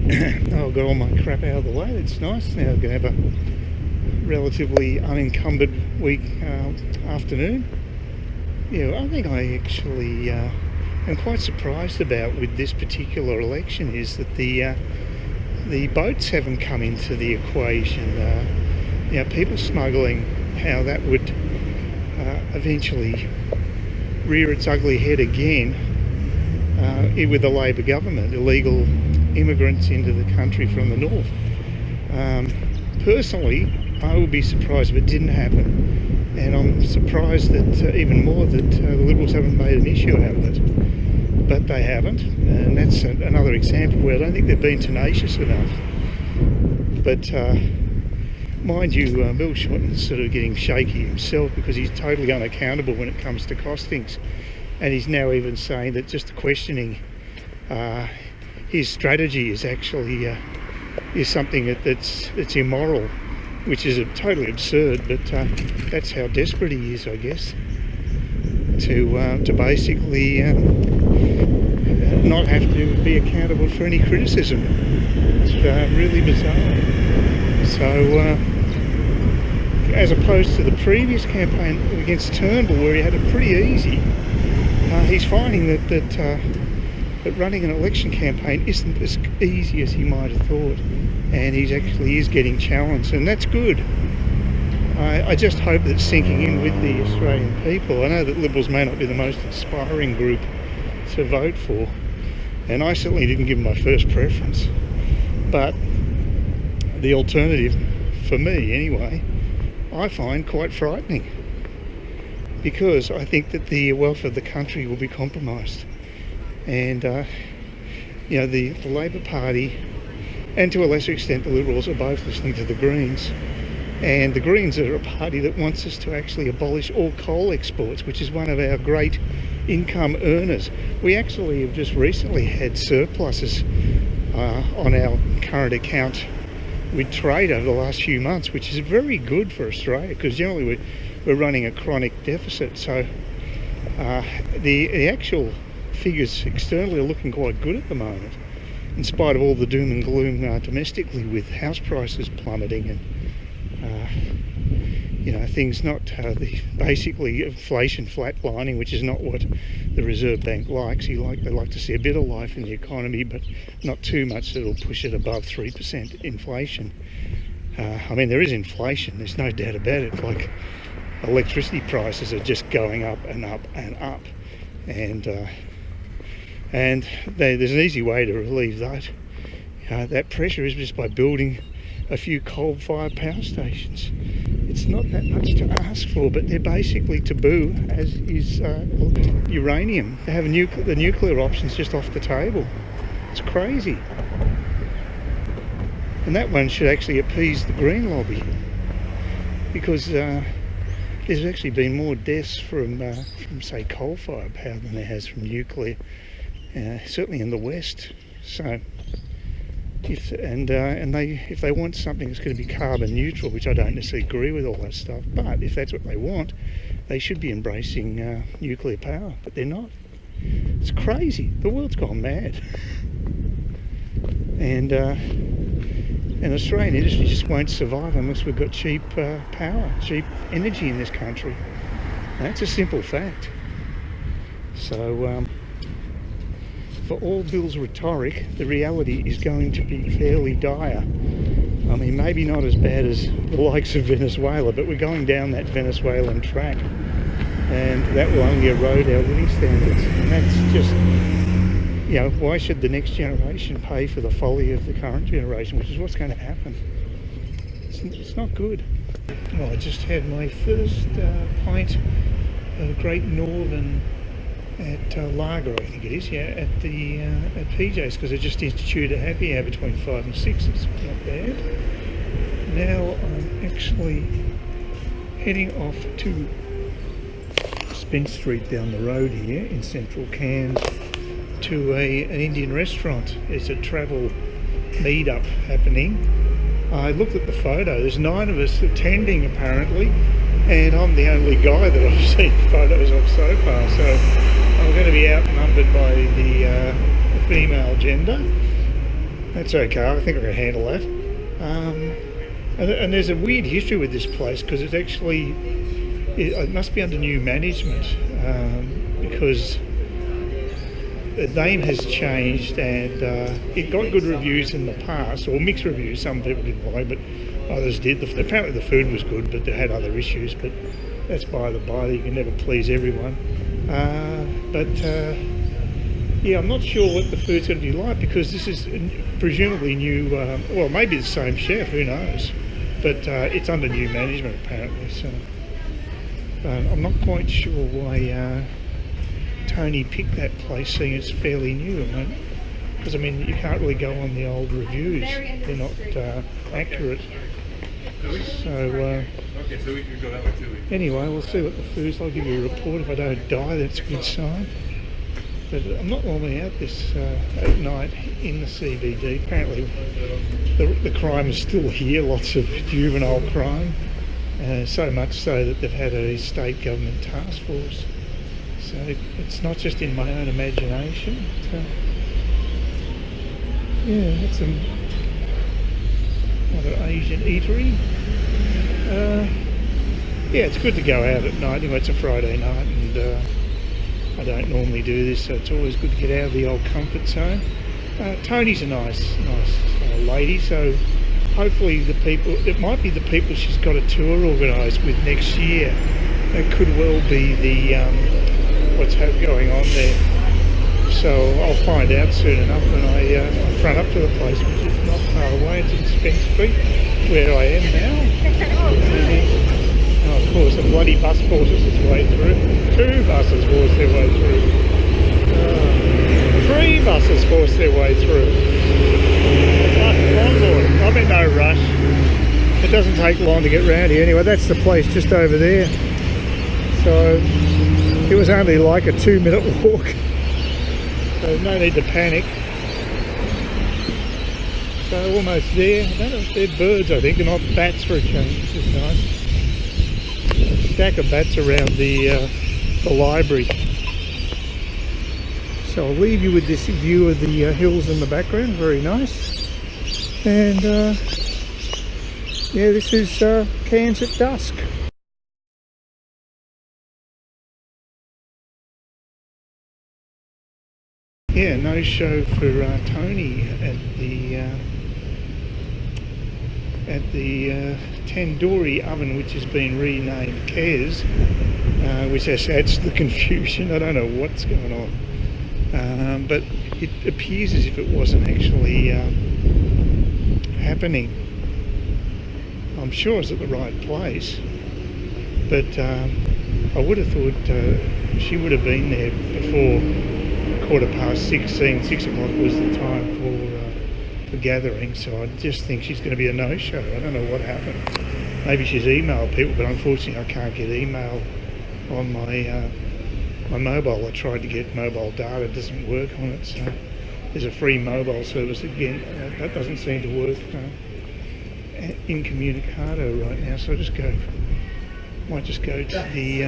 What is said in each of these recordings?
Oh, I've got all my crap out of the way. It's nice now. I'm going to have a relatively unencumbered week afternoon. Yeah, I think I actually am quite surprised about with this particular election is that the boats haven't come into the equation. You know, people smuggling, how that would eventually rear its ugly head again with the Labor government, illegal immigrants into the country from the north. Personally, I would be surprised if it didn't happen, and I'm surprised that even more that the Liberals haven't made an issue out of it, but they haven't, and that's another example where I don't think they've been tenacious enough. But mind you, Bill Shorten's sort of getting shaky himself because he's totally unaccountable when it comes to costings, and he's now even saying that just questioning his strategy is actually is something that's immoral, which is totally absurd. But that's how desperate he is, I guess, to basically not have to be accountable for any criticism. It's really bizarre. So as opposed to the previous campaign against Turnbull, where he had it pretty easy, he's finding that running an election campaign isn't as easy as he might have thought, and he actually is getting challenged, and that's good. I just hope that's sinking in with the Australian people. I know that Liberals may not be the most inspiring group to vote for, and I certainly didn't give them my first preference, but the alternative, for me anyway, I find quite frightening, because I think that the welfare of the country will be compromised. And you know, the Labor Party, and to a lesser extent the Liberals, are both listening to the Greens, and the Greens are a party that wants us to actually abolish all coal exports, which is one of our great income earners. We actually have just recently had surpluses on our current account with trade over the last few months, which is very good for Australia, because generally we're running a chronic deficit. So the actual figures externally are looking quite good at the moment, in spite of all the doom and gloom domestically, with house prices plummeting and you know, things not basically inflation flatlining, which is not what the Reserve Bank likes. They like to see a bit of life in the economy, but not too much that'll push it above 3% inflation. I mean, there is inflation, there's no doubt about it. Like, electricity prices are just going up and up and up, and there's an easy way to relieve that pressure is just by building a few coal-fired power stations. It's not that much to ask for, but they're basically taboo, as is uranium. They have the nuclear options just off the table. It's crazy. And that one should actually appease the Green lobby, because there's actually been more deaths from say coal-fired power than there has from nuclear, certainly in the West. So if they want something that's going to be carbon neutral, which I don't necessarily agree with all that stuff, but if that's what they want, they should be embracing nuclear power, but they're not. It's crazy. The world's gone mad. And Australian industry just won't survive unless we've got cheap power, cheap energy in this country. That's a simple fact. So for all Bill's rhetoric, the reality is going to be fairly dire. I mean, maybe not as bad as the likes of Venezuela, but we're going down that Venezuelan track, and that will only erode our living standards. And that's just, you know, why should the next generation pay for the folly of the current generation, which is what's going to happen? It's not good. Well, I just had my first pint of Great Northern at Lager, I think it is, yeah, at PJ's, because I just instituted a happy hour between 5 and 6. It's not bad. Now I'm actually heading off to Spence Street down the road here in central Cairns to an Indian restaurant. It's a travel meetup happening. I looked at the photo, there's 9 of us attending apparently, and I'm the only guy that I've seen photos of so far, so I'm going to be outnumbered by the female gender. That's okay, I think I can handle that. And there's a weird history with this place because it's actually, it must be under new management, because the name has changed, and it got good reviews in the past, or mixed reviews. Some people didn't like, but others did. Apparently the food was good, but it had other issues, but that's by the by. You can never please everyone. Yeah, I'm not sure what the food's going to be like because this is presumably new, well, maybe the same chef, who knows, but it's under new management apparently, so I'm not quite sure why Tony picked that place, seeing it's fairly new, because I mean you can't really go on the old reviews, they're not accurate. So anyway, we'll see what the food's. I'll give you a report. If I don't die, that's a good sign. But I'm not normally out this at night in the CBD. Apparently the crime is still here, lots of juvenile crime, so much so that they've had a state government task force. So it's not just in my own imagination. Yeah, that's another Asian eatery. Yeah, it's good to go out at night. Anyway, it's a Friday night, and I don't normally do this, so it's always good to get out of the old comfort zone. Tony's a nice lady, so hopefully the people, it might be the people she's got a tour organised with next year. That could well be the what's going on there. So I'll find out soon enough when I front up to the place, which is not far away. It's in Spence Street, where I am now. And of course, a bloody bus forces its way through. 2 buses force their way through. 3 buses force their way through. I'm in no rush. It doesn't take long to get round here. Anyway, that's the place just over there. So it was only like a 2-minute walk. So no need to panic. So almost there. I don't know if they're birds, I think, and not bats for a change, which is nice. A stack of bats around the library. So I'll leave you with this view of the hills in the background, very nice. And yeah, this is Cairns at dusk. Yeah, no show for Tony at the tandoori oven, which has been renamed Cairns, which adds to the confusion. I don't know what's going on, but it appears as if it wasn't actually happening. I'm sure it's at the right place, but I would have thought she would have been there before 6:15. 6 o'clock was the time for gathering, so I just think she's going to be a no-show. I don't know what happened. Maybe she's emailed people, but unfortunately I can't get email on my mobile. I tried to get mobile data, it doesn't work on it, so there's a free mobile service again. That doesn't seem to work incommunicado right now, so I might just go to the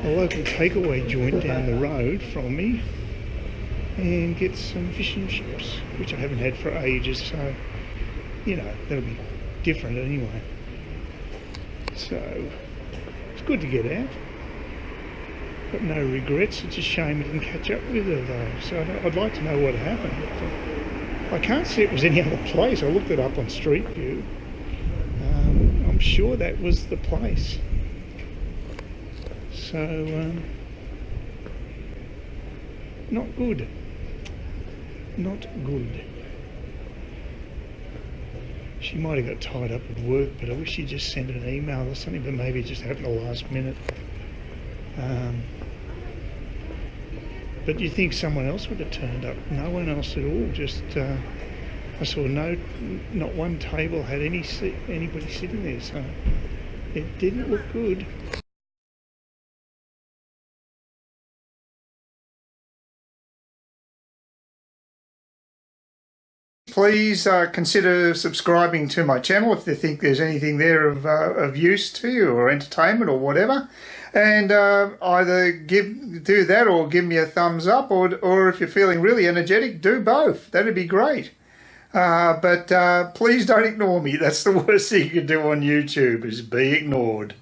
a local takeaway joint down the road from me and get some fish and chips, which I haven't had for ages, so you know, that'll be different anyway. So it's good to get out, but no regrets. It's a shame I didn't catch up with her though, so I'd like to know what happened. I can't see it was any other place. I looked it up on Street View. I'm sure that was the place. So not good. Not good. She might have got tied up with work, but I wish she'd just sent an email or something, but maybe it just happened the last minute. But you think someone else would have turned up? No one else at all. Just I saw not one table had anybody sitting there, so it didn't look good. please consider subscribing to my channel if you think there's anything there of use to you or entertainment or whatever. And either do that or give me a thumbs up, or if you're feeling really energetic, do both. That'd be great. But please don't ignore me. That's the worst thing you can do on YouTube, is be ignored.